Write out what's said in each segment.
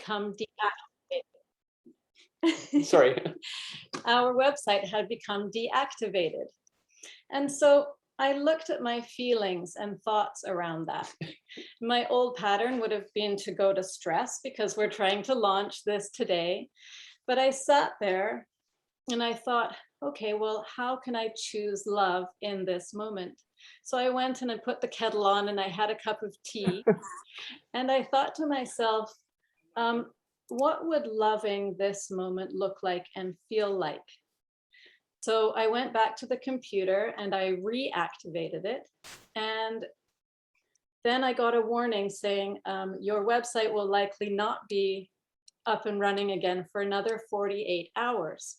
become deactivated. Sorry. Our website had become deactivated. And so I looked at my feelings and thoughts around that. My old pattern would have been to go to stress because we're trying to launch this today. But I sat there and I thought, okay, well, how can I choose love in this moment? So I went and I put the kettle on and I had a cup of tea. And I thought to myself, um, what would loving this moment look like and feel like? So I went back to the computer and I reactivated it. And then I got a warning saying, your website will likely not be up and running again for another 48 hours.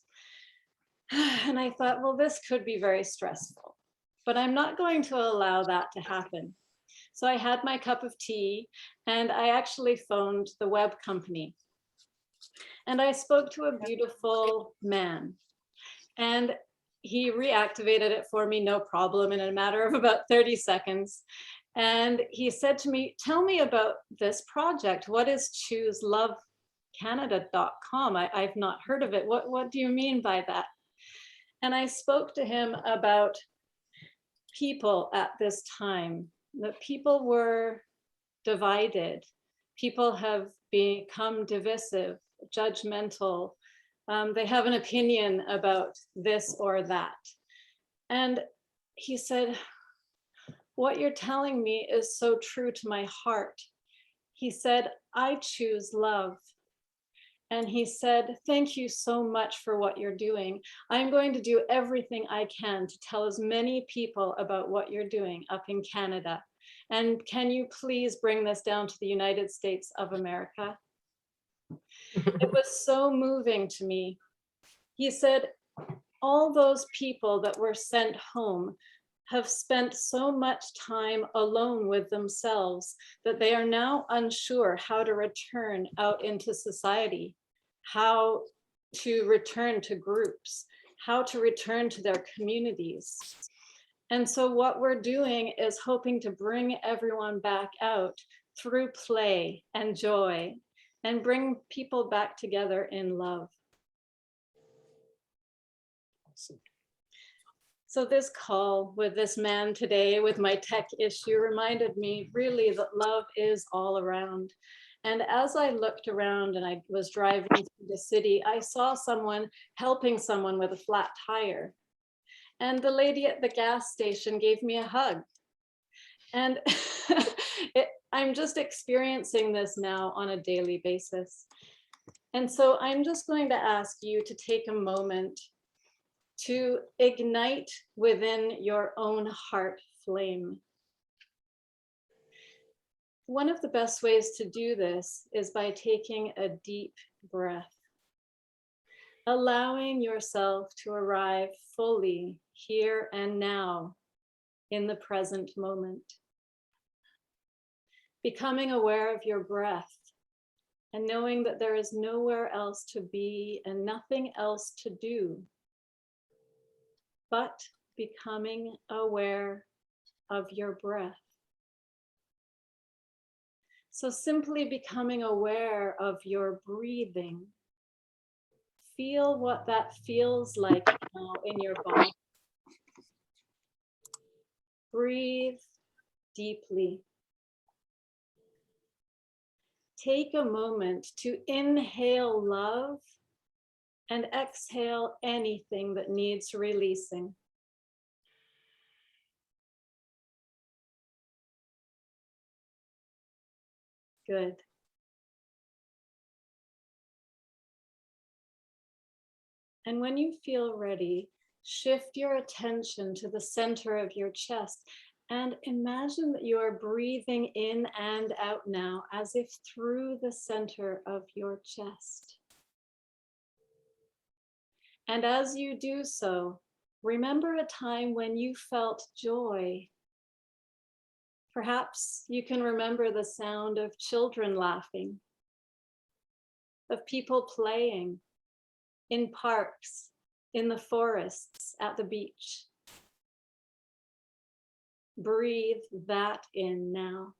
And I thought, well, this could be very stressful, but I'm not going to allow that to happen. So I had my cup of tea and I actually phoned the web company. And I spoke to a beautiful man. And he reactivated it for me, no problem, in a matter of about 30 seconds. And he said to me, tell me about this project. What is chooselovecanada.com? I've not heard of it. What do you mean by that? And I spoke to him about people at this time, that people were divided. People have become divisive, judgmental. They have an opinion about this or that. And he said, what you're telling me is so true to my heart. He said, I choose love. And he said, thank you so much for what you're doing. I'm going to do everything I can to tell as many people about what you're doing up in Canada. And can you please bring this down to the United States of America? It was so moving to me. He said, all those people that were sent home have spent so much time alone with themselves that they are now unsure how to return out into society, how to return to groups, how to return to their communities. And so what we're doing is hoping to bring everyone back out through play and joy and bring people back together in love. Awesome. So this call with this man today with my tech issue reminded me really that love is all around. And as I looked around and I was driving through the city, I saw someone helping someone with a flat tire. And the lady at the gas station gave me a hug. And I'm just experiencing this now on a daily basis. And so I'm just going to ask you to take a moment to ignite within your own heart flame. One of the best ways to do this is by taking a deep breath, allowing yourself to arrive fully here and now in the present moment, becoming aware of your breath and knowing that there is nowhere else to be and nothing else to do but becoming aware of your breath. So simply becoming aware of your breathing. Feel what that feels like now in your body. Breathe deeply. Take a moment to inhale love and exhale anything that needs releasing. Good. And when you feel ready, shift your attention to the center of your chest and imagine that you are breathing in and out now as if through the center of your chest. And as you do so, remember a time when you felt joy. Perhaps you can remember the sound of children laughing, of people playing in parks, in the forests, at the beach. Breathe that in now.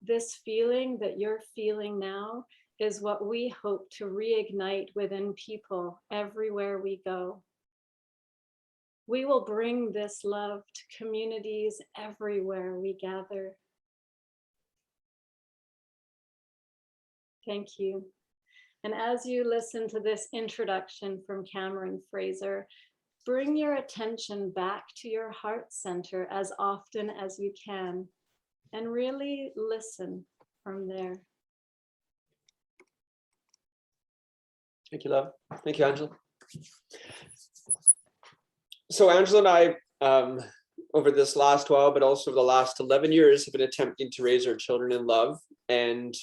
this feeling that you're feeling now is what we hope to reignite within people everywhere we go. We will bring this love to communities everywhere we gather. Thank you. And as you listen to this introduction from Cameron Fraser, bring your attention back to your heart center as often as you can, and really listen from there. Thank you, love. Thank you, Angela. So Angela and I, over this last while, but also over the last 11 years, have been attempting to raise our children in love and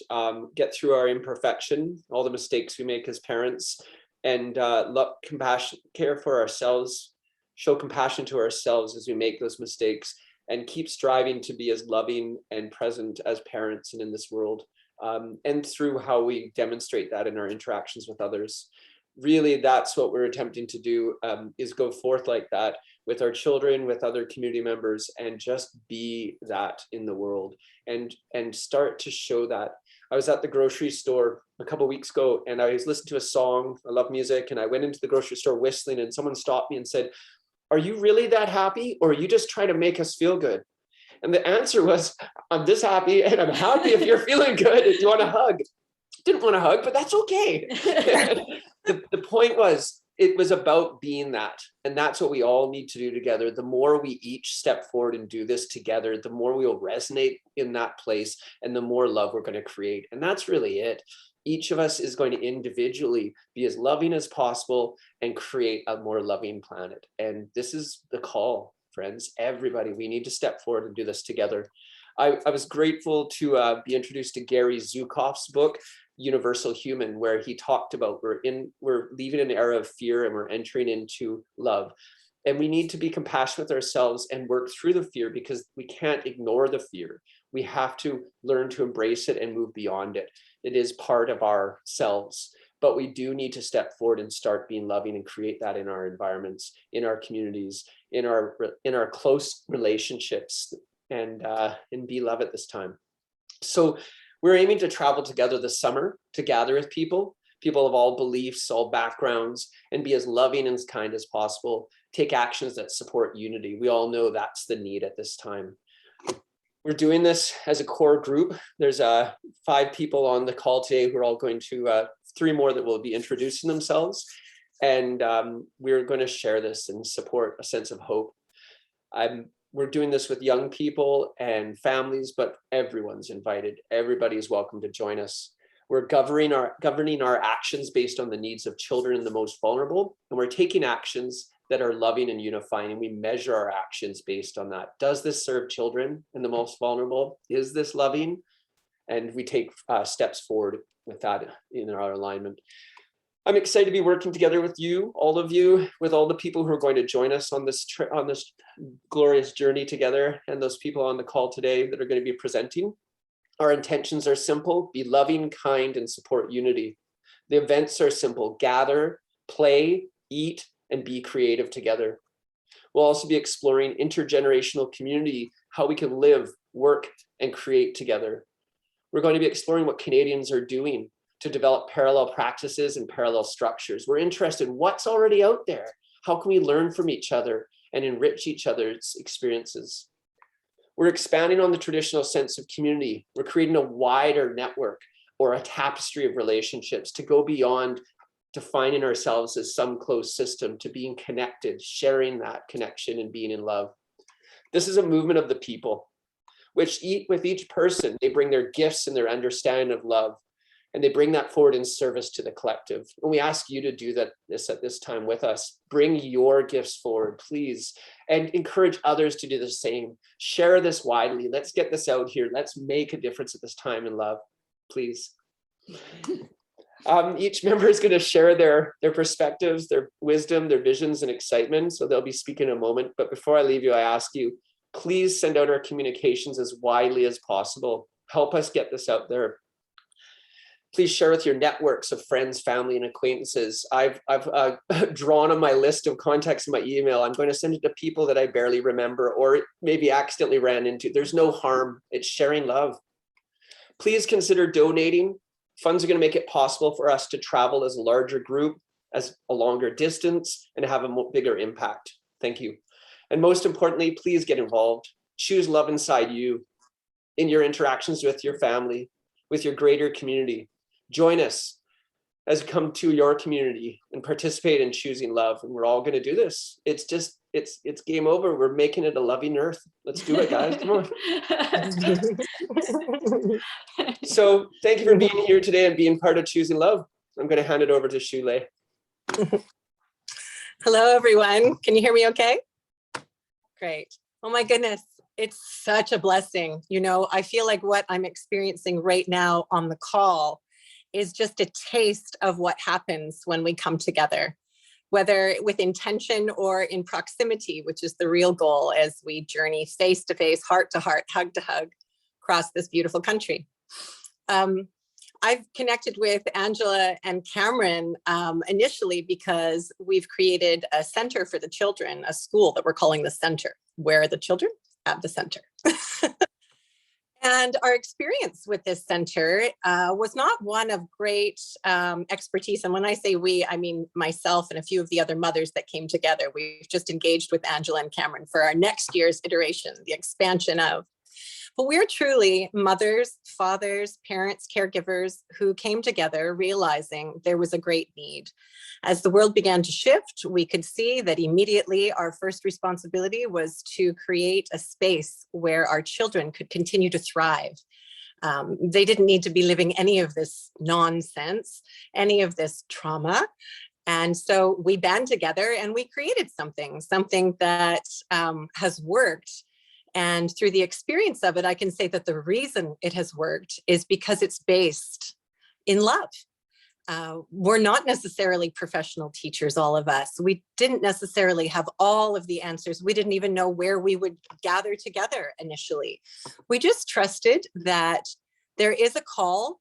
get through our imperfection, all the mistakes we make as parents, and love, compassion, care for ourselves, show compassion to ourselves as we make those mistakes, and keep striving to be as loving and present as parents and in this world, and through how we demonstrate that in our interactions with others. Really, that's what we're attempting to do, is go forth like that with our children, with other community members, and just be that in the world and start to show that. I was at the grocery store a couple of weeks ago and I was listening to a song. I love music, and I went into the grocery store whistling, and someone stopped me and said, "Are you really that happy, or are you just trying to make us feel good?" And the answer was, "I'm this happy, and I'm happy if you're feeling good and you want a hug." Didn't want a hug, but that's okay. The point was, it was about being that. And that's what we all need to do together. The more we each step forward and do this together, the more we will resonate in that place and the more love we're going to create. And that's really it. Each of us is going to individually be as loving as possible and create a more loving planet. And this is the call, friends. Everybody, we need to step forward and do this together. I was grateful to be introduced to Gary Zukav's book, Universal Human, where he talked about we're leaving an era of fear and we're entering into love. And we need to be compassionate with ourselves and work through the fear, because we can't ignore the fear. We have to learn to embrace it and move beyond it. It is part of ourselves, but we do need to step forward and start being loving and create that in our environments, in our communities, in our close relationships, and be love at this time. So we're aiming to travel together this summer to gather with people of all beliefs, all backgrounds, and be as loving and as kind as possible. Take actions that support unity. We all know that's the need at this time. We're doing this as a core group. There's 5 people on the call today who are all going to, 3 more that will be introducing themselves. And we're going to share this and support a sense of hope. We're doing this with young people and families, but everyone's invited. Everybody is welcome to join us. We're governing our actions based on the needs of children and the most vulnerable. And we're taking actions that are loving and unifying, and we measure our actions based on that. Does this serve children and the most vulnerable? Is this loving? And we take steps forward with that in our alignment. I'm excited to be working together with you, all of you, with all the people who are going to join us on this glorious journey together, and those people on the call today that are going to be presenting. Our intentions are simple: be loving, kind, and support unity. The events are simple: gather, play, eat, and be creative together. We'll also be exploring intergenerational community, how we can live, work, and create together. We're going to be exploring what Canadians are doing to develop parallel practices and parallel structures. We're interested in what's already out there. How can we learn from each other and enrich each other's experiences? We're expanding on the traditional sense of community. We're creating a wider network or a tapestry of relationships to go beyond defining ourselves as some closed system to being connected, sharing that connection and being in love. This is a movement of the people, which with each person, they bring their gifts and their understanding of love, and they bring that forward in service to the collective. And we ask you to do this at this time with us. Bring your gifts forward, please, and encourage others to do the same. Share this widely. Let's get this out here. Let's make a difference at this time in love, please. Each member is going to share their perspectives, their wisdom, their visions, and excitement. So they'll be speaking in a moment. But before I leave you, I ask you, please send out our communications as widely as possible. Help us get this out there. Please share with your networks of friends, family, and acquaintances. I've drawn on my list of contacts in my email. I'm going to send it to people that I barely remember or maybe accidentally ran into. There's no harm. It's sharing love. Please consider donating. Funds are going to make it possible for us to travel as a larger group, as a longer distance, and have a bigger impact. Thank you. And most importantly, please get involved. Choose love inside you, in your interactions with your family, with your greater community. Join us as we come to your community and participate in choosing love. And we're all going to do this. It's game over. We're making it a loving earth. Let's do it, guys. Come on. So thank you for being here today and being part of Choosing Love. I'm going to hand it over to Shule. Hello, everyone. Can you hear me okay? Great. Oh my goodness. It's such a blessing. You know, I feel like what I'm experiencing right now on the call is just a taste of what happens when we come together, whether with intention or in proximity, which is the real goal as we journey face to face, heart to heart, hug to hug across this beautiful country. I've connected with Angela and Cameron initially because we've created a center for the children, a school that we're calling the Center, where the children at the center. And our experience with this center was not one of great expertise. And when I say we, I mean myself and a few of the other mothers that came together. We've just engaged with Angela and Cameron for our next year's iteration, the expansion of. But we're truly mothers, fathers, parents, caregivers who came together realizing there was a great need. As the world began to shift, we could see that immediately our first responsibility was to create a space where our children could continue to thrive. They didn't need to be living any of this nonsense, any of this trauma. And so we band together and we created something that has worked. And through the experience of it, I can say that the reason it has worked is because it's based in love. We're not necessarily professional teachers, all of us. We didn't necessarily have all of the answers. We didn't even know where we would gather together initially. We just trusted that there is a call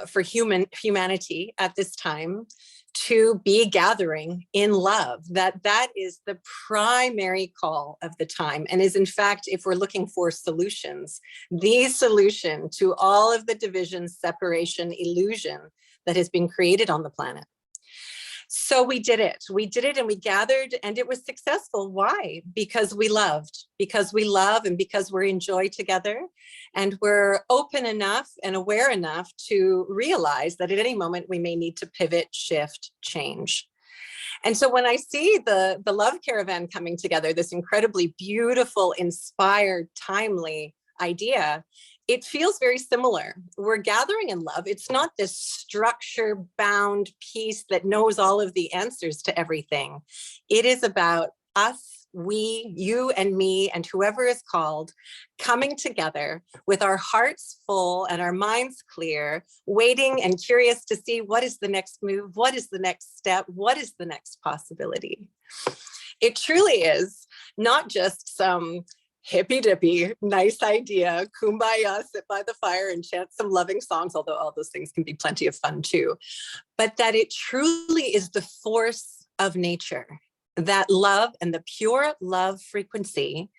for humanity at this time to be gathering in love, that is the primary call of the time, and is in fact, if we're looking for solutions, the solution to all of the division, separation, illusion that has been created on the planet. So we did it and we gathered and it was successful. Why? Because we love and because we're in joy together and we're open enough and aware enough to realize that at any moment we may need to pivot, shift, change. And so when I see the Love Caravan coming together, this incredibly beautiful, inspired, timely idea, it feels very similar. We're gathering in love. It's not this structure-bound piece that knows all of the answers to everything. It is about us, we, you and me, and whoever is called, coming together with our hearts full and our minds clear, waiting and curious to see what is the next move, what is the next step, what is the next possibility. It truly is not just some hippy-dippy, nice idea, kumbaya, sit by the fire and chant some loving songs, although all those things can be plenty of fun too, but that it truly is the force of nature. That love and the pure love frequency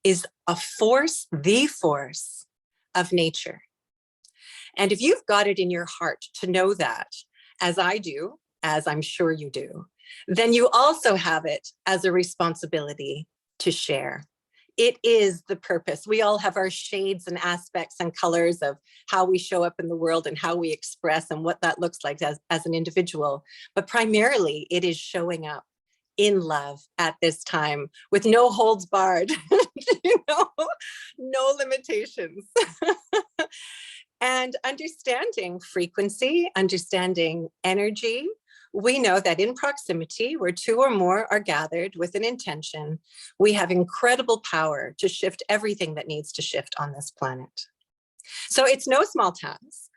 is a force, the force of nature. And if you've got it in your heart to know that, as I do, as I'm sure you do, then you also have it as a responsibility to share. It is the purpose. We all have our shades and aspects and colors of how we show up in the world and how we express and what that looks like as an individual. But primarily, it is showing up in love at this time with no holds barred, no limitations. And understanding frequency, understanding energy. We know that in proximity, where two or more are gathered with an intention, we have incredible power to shift everything that needs to shift on this planet. So it's no small task.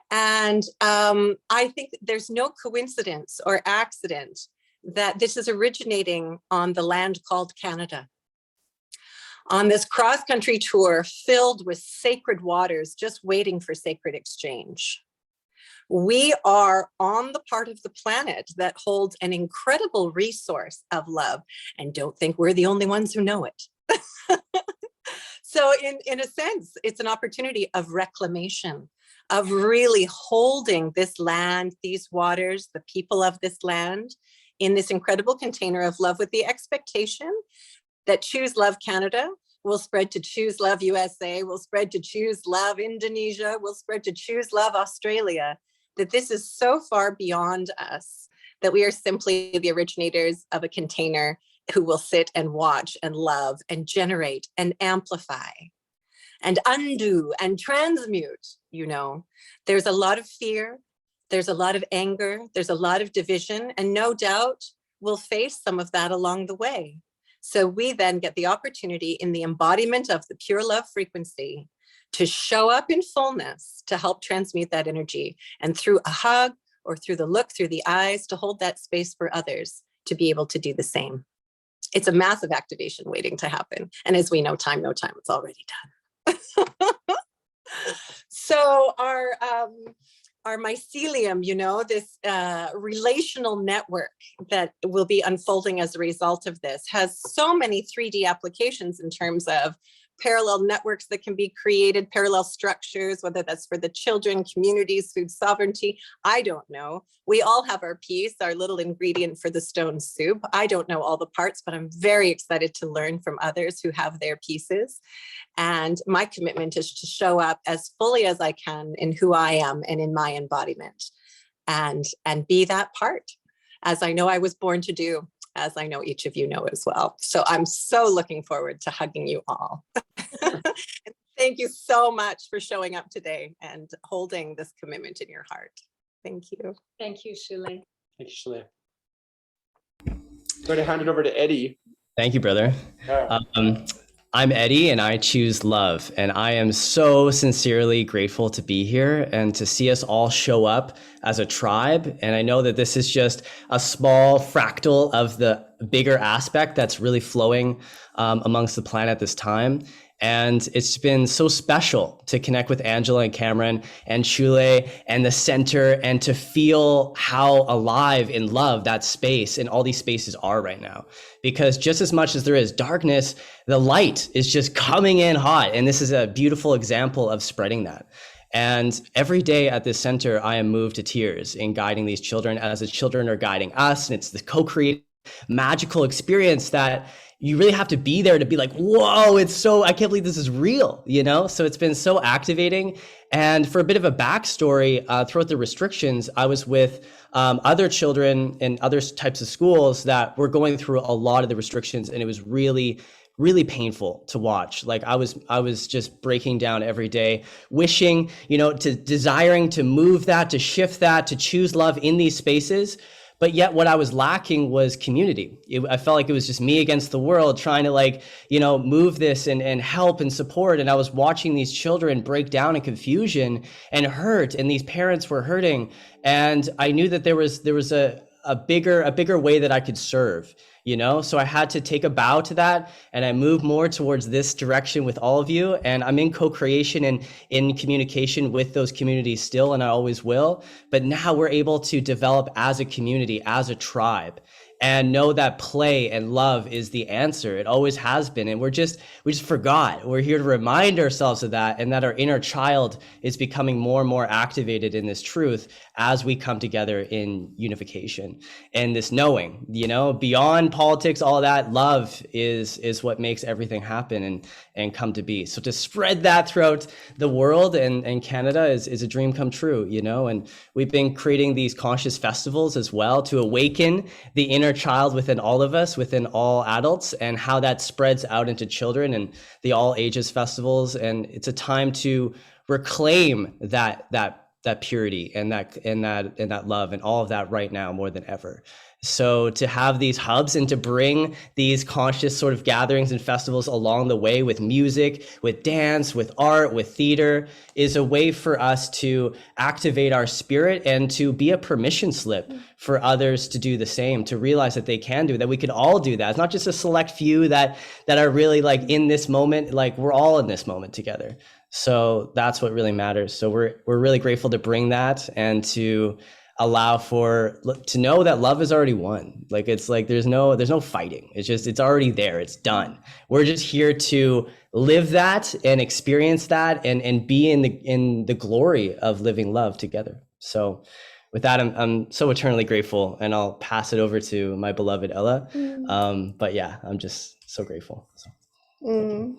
And I think there's no coincidence or accident that this is originating on the land called Canada. On this cross-country tour filled with sacred waters, just waiting for sacred exchange. We are on the part of the planet that holds an incredible resource of love, and don't think we're the only ones who know it. So in a sense, it's an opportunity of reclamation, of really holding this land, these waters, the people of this land in this incredible container of love, with the expectation that Choose Love Canada will spread to Choose Love USA, will spread to Choose Love Indonesia, will spread to Choose Love Australia, that this is so far beyond us that we are simply the originators of a container who will sit and watch and love and generate and amplify and undo and transmute. There's a lot of fear, there's a lot of anger, there's a lot of division, and no doubt we'll face some of that along the way. So we then get the opportunity in the embodiment of the pure love frequency to show up in fullness, to help transmute that energy, and through a hug or through the look, through the eyes, to hold that space for others to be able to do the same. It's a massive activation waiting to happen. And as we know, time, no time, it's already done. So our mycelium, this relational network that will be unfolding as a result of this, has so many 3D applications in terms of parallel networks that can be created, parallel structures, whether that's for the children, communities, food sovereignty. I don't know. We all have our piece, our little ingredient for the stone soup. I don't know all the parts, but I'm very excited to learn from others who have their pieces. And my commitment is to show up as fully as I can in who I am and in my embodiment, and be that part, as I know I was born to do, as I know each of you know as well. So I'm so looking forward to hugging you all. Thank you so much for showing up today and holding this commitment in your heart. Thank you. Thank you, Shule. Thank you, Shule. Going to hand it over to Eddie. Thank you, brother. I'm Eddie, and I choose love. And I am so sincerely grateful to be here and to see us all show up as a tribe. And I know that this is just a small fractal of the bigger aspect that's really flowing amongst the planet at this time. And it's been so special to connect with Angela and Cameron and Shule and the center, and to feel how alive in love that space and all these spaces are right now. Because just as much as there is darkness, the light is just coming in hot. And this is a beautiful example of spreading that. And every day at this center, I am moved to tears in guiding these children as the children are guiding us. And it's the co-creative magical experience that you really have to be there to be like, whoa, I can't believe this is real, So it's been so activating. And for a bit of a backstory, throughout the restrictions, I was with other children in other types of schools that were going through a lot of the restrictions. And it was really, really painful to watch. Like I was just breaking down every day, wishing, desiring to move that, to shift that, to choose love in these spaces. But yet what I was lacking was community. I felt like it was just me against the world trying to move this and help and support. And I was watching these children break down in confusion and hurt, and these parents were hurting. And I knew that there was a bigger way that I could serve. So I had to take a bow to that, and I moved more towards this direction with all of you. And I'm in co-creation and in communication with those communities still, and I always will. But now we're able to develop as a community, as a tribe, and know that play and love is the answer. It always has been. And we just forgot. We're here to remind ourselves of that, and that our inner child is becoming more and more activated in this truth as we come together in unification and this knowing, beyond politics, all of that, love is what makes everything happen and come to be. So to spread that throughout the world and Canada is a dream come true, and we've been creating these conscious festivals as well to awaken the inner child within all of us, within all adults, and how that spreads out into children, and the all ages festivals. And it's a time to reclaim that purity and that love and all of that right now more than ever. So to have these hubs and to bring these conscious sort of gatherings and festivals along the way with music, with dance, with art, with theater, is a way for us to activate our spirit and to be a permission slip for others to do the same, to realize that they can do that. We can all do that. It's not just a select few that are really like in this moment, like we're all in this moment together. So that's what really matters. So we're really grateful to bring that and to allow for to know that love is already won. Like it's like there's no fighting. It's already there. It's done. We're just here to live that and experience that and be in the glory of living love together. So with that, I'm so eternally grateful, and I'll pass it over to my beloved Ella. But yeah, I'm just so grateful. So.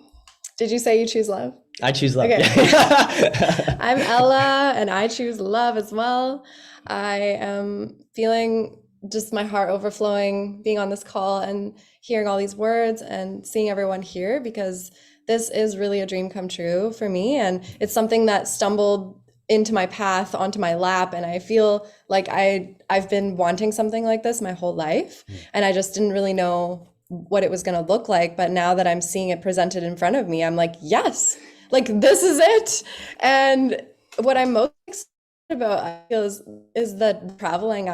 Did you say you choose love? I choose love. Okay. Yeah. I'm Ella, and I choose love as well. I am feeling just my heart overflowing being on this call and hearing all these words and seeing everyone here, because this is really a dream come true for me. And it's something that stumbled into my path, onto my lap. And I feel like I've been wanting something like this my whole life. And I just didn't really know what it was going to look like. But now that I'm seeing it presented in front of me, I'm like, yes, like this is it. And what I'm most excited about, I feel, is the traveling.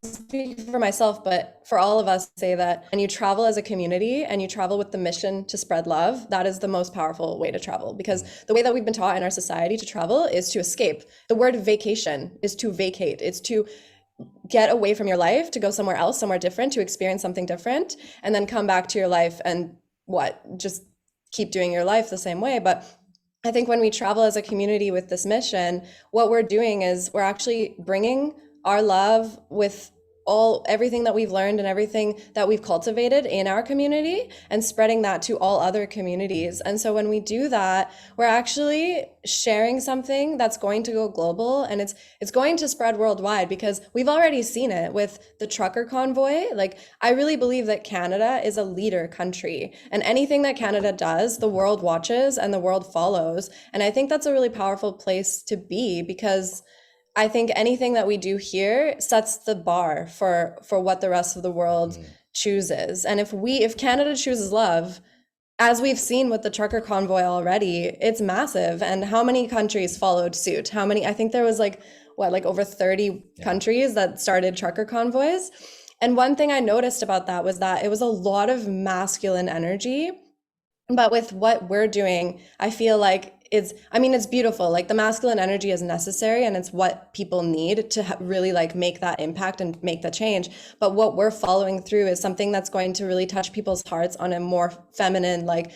Speak for myself, but for all of us, say that when you travel as a community and you travel with the mission to spread love, that is the most powerful way to travel, because the way that we've been taught in our society to travel is to escape. The word vacation is to vacate. It's to get away from your life, to go somewhere else, somewhere different, to experience something different, and then come back to your life and just keep doing your life the same way. But I think when we travel as a community with this mission, what we're doing is we're actually bringing our love with everything that we've learned and everything that we've cultivated in our community, and spreading that to all other communities. And so when we do that, we're actually sharing something that's going to go global, and it's going to spread worldwide, because we've already seen it with the trucker convoy. Like, I really believe that Canada is a leader country, and anything that Canada does, the world watches and the world follows. And I think that's a really powerful place to be, because I think anything that we do here sets the bar for what the rest of the world chooses. And if Canada chooses love, as we've seen with the trucker convoy already, it's massive. And how many countries followed suit? I think there was like over 30 countries that started trucker convoys. And one thing I noticed about that was that it was a lot of masculine energy. But with what we're doing, I feel like it's beautiful. Like, the masculine energy is necessary, and it's what people need to really like make that impact and make the change. But what we're following through is something that's going to really touch people's hearts on a more feminine, like,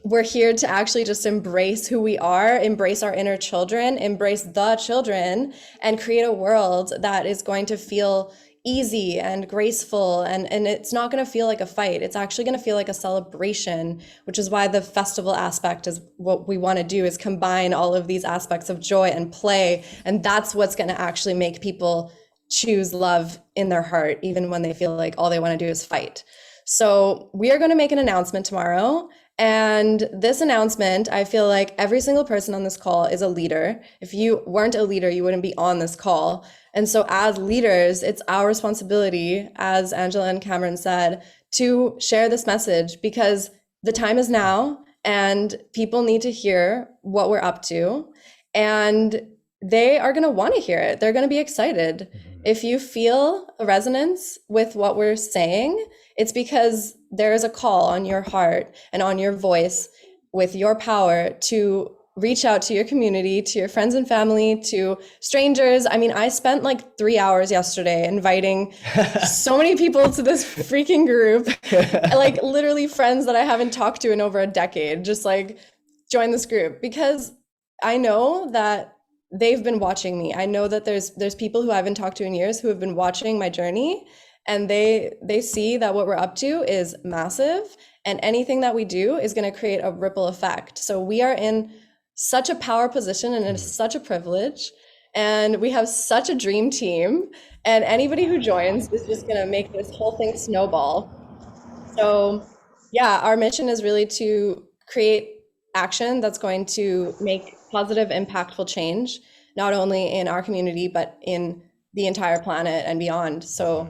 we're here to actually just embrace who we are, embrace our inner children, embrace the children, and create a world that is going to feel easy and graceful, and it's not going to feel like a fight. It's actually going to feel like a celebration, which is why the festival aspect is what we want to do, is combine all of these aspects of joy and play. And that's what's going to actually make people choose love in their heart, even when they feel like all they want to do is fight. So we are going to make an announcement tomorrow. And this announcement, I feel like every single person on this call is a leader. If you weren't a leader, you wouldn't be on this call. And so as leaders, it's our responsibility, as Angela and Cameron said, to share this message, because the time is now and people need to hear what we're up to, and they are going to want to hear it. They're going to be excited. If you feel a resonance with what we're saying, it's because there is a call on your heart and on your voice with your power to reach out to your community, to your friends and family, to strangers. I mean, I spent like 3 hours yesterday inviting so many people to this freaking group, like literally friends that I haven't talked to in over a decade, just like join this group, because I know that they've been watching me. I know that there's people who I haven't talked to in years who have been watching my journey, and they see that what we're up to is massive, and anything that we do is going to create a ripple effect. So we are in such a power position, and it's such a privilege, and we have such a dream team, and anybody who joins is just going to make this whole thing snowball. So yeah, our mission is really to create action that's going to make positive, impactful change, not only in our community, but in the entire planet and beyond. So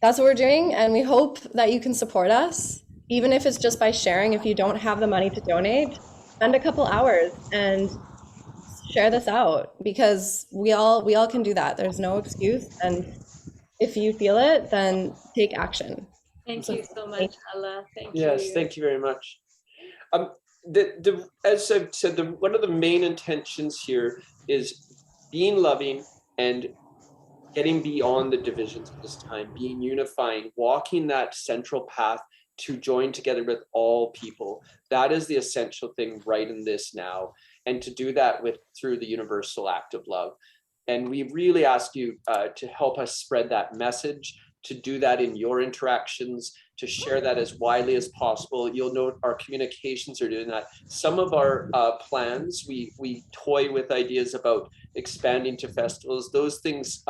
that's what we're doing, and we hope that you can support us, even if it's just by sharing. If you don't have the money to donate, spend a couple hours and share this out, because we all can do that. There's no excuse, and if you feel it, then take action. Thank you so much, Ella. Thank you. Yes, thank you very much. as I've said, one of the main intentions here is being loving and getting beyond the divisions of this time, being unifying, walking that central path to join together with all people. That is the essential thing right in this now, and to do that through the universal act of love. And we really ask you to help us spread that message, to do that in your interactions, to share that as widely as possible. You'll note our communications are doing that. Some of our plans, we toy with ideas about expanding to festivals. Those things,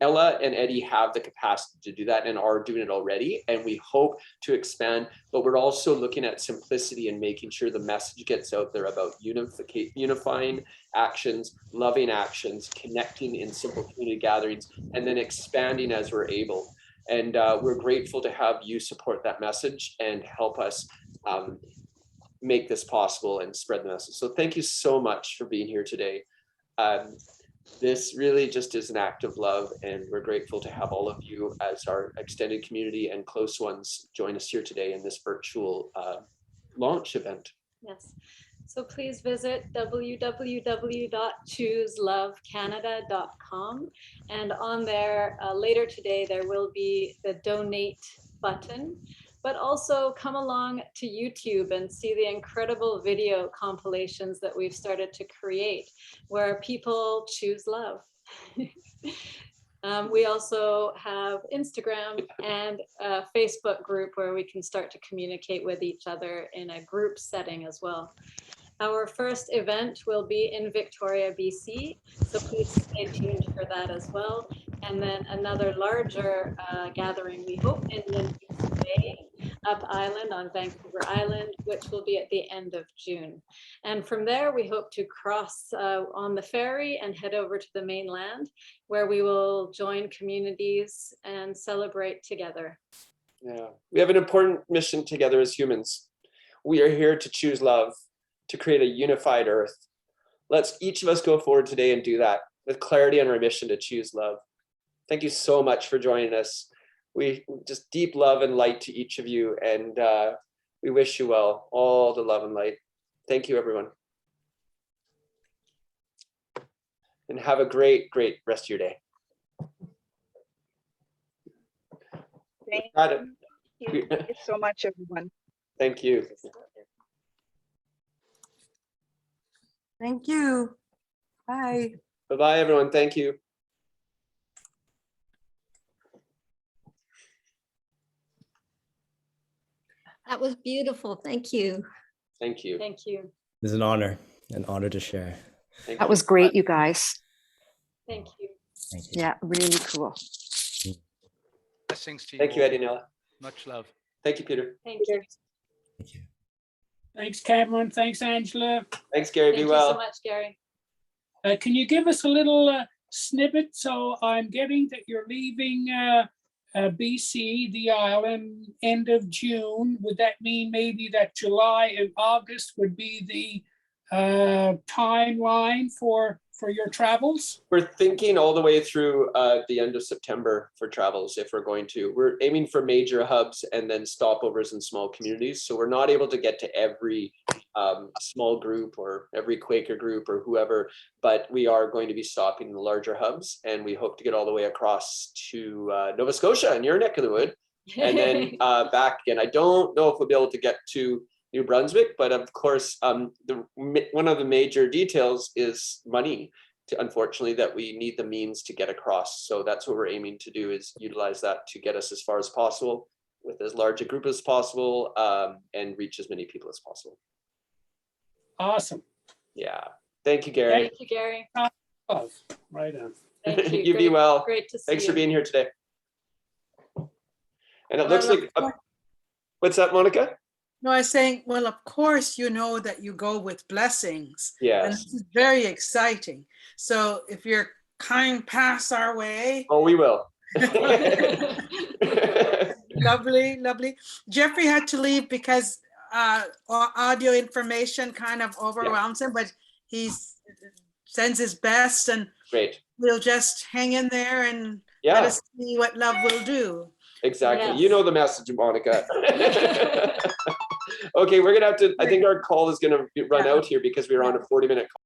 Ella and Eddie have the capacity to do that and are doing it already, and we hope to expand, but we're also looking at simplicity and making sure the message gets out there about unifying actions, loving actions, connecting in simple community gatherings, and then expanding as we're able. And we're grateful to have you support that message and help us make this possible and spread the message. So thank you so much for being here today. This really just is an act of love, and we're grateful to have all of you as our extended community and close ones join us here today in this virtual launch event. Yes. So please visit www.chooselovecanada.com, and on there later today there will be the donate button, but also come along to YouTube and see the incredible video compilations that we've started to create where people choose love. We also have Instagram and a Facebook group where we can start to communicate with each other in a group setting as well. Our first event will be in Victoria, BC, so please stay tuned for that as well. And then another larger gathering, we hope, in Lindsay's Bay, up island on Vancouver Island, which will be at the end of June. And from there, we hope to cross on the ferry and head over to the mainland, where we will join communities and celebrate together. Yeah, we have an important mission together as humans. We are here to choose love, to create a unified earth. Let's each of us go forward today and do that with clarity on our mission to choose love. Thank you so much for joining us. We just deep love and light to each of you, and we wish you well, all the love and light. Thank you, everyone. And have a great, great rest of your day. Thank you so much, everyone. Thank you. Thank you. Bye. Bye-bye, everyone. Thank you. That was beautiful. Thank you. Thank you. Thank you. It's an honor to share. Thank That you. was great, you guys. Thank you. Thank you. Yeah, really cool. Blessings to you. Thank you, all. Eddie and Ella. Much love. Thank you, Peter. Thank you. Thank you. Thanks, Cameron. Thanks, Angela. Thanks, Gary. Thank Be you well. so much, Gary. Can you give us a little snippet? So I'm getting that you're leaving BC, the island, end of June. Would that mean maybe that July and August would be the timeline for your travels? We're thinking all the way through the end of September for travels if we're going to. We're aiming for major hubs and then stopovers in small communities. So we're not able to get to every small group or every Quaker group or whoever, but we are going to be stopping in the larger hubs, and we hope to get all the way across to Nova Scotia in your neck of the wood, and then back again. I don't know if we'll be able to get to New Brunswick, but of course, one of the major details is money. Unfortunately, that we need the means to get across. So that's what we're aiming to do, is utilize that to get us as far as possible with as large a group as possible, and reach as many people as possible. Awesome. Yeah. Thank you, Gary. Thank you, Gary. Oh, right on. Thank you. You be well. Great to see Thanks you. for being here today. And it Well, looks like, what's that, Monica? No, I was saying, well, of course, you know that you go with blessings. And Yes. this is very exciting. So if you're kind pass our way, Oh, we will. lovely, lovely. Jeffrey had to leave because audio information kind of overwhelms him, but he sends his best, and Great. we'll just hang in there and let Yeah. us see what love will do. Exactly. You Yes. know the message, Monica. Okay, we're gonna have to, I think our call is gonna run Yeah. out here because we're on a 40-minute call.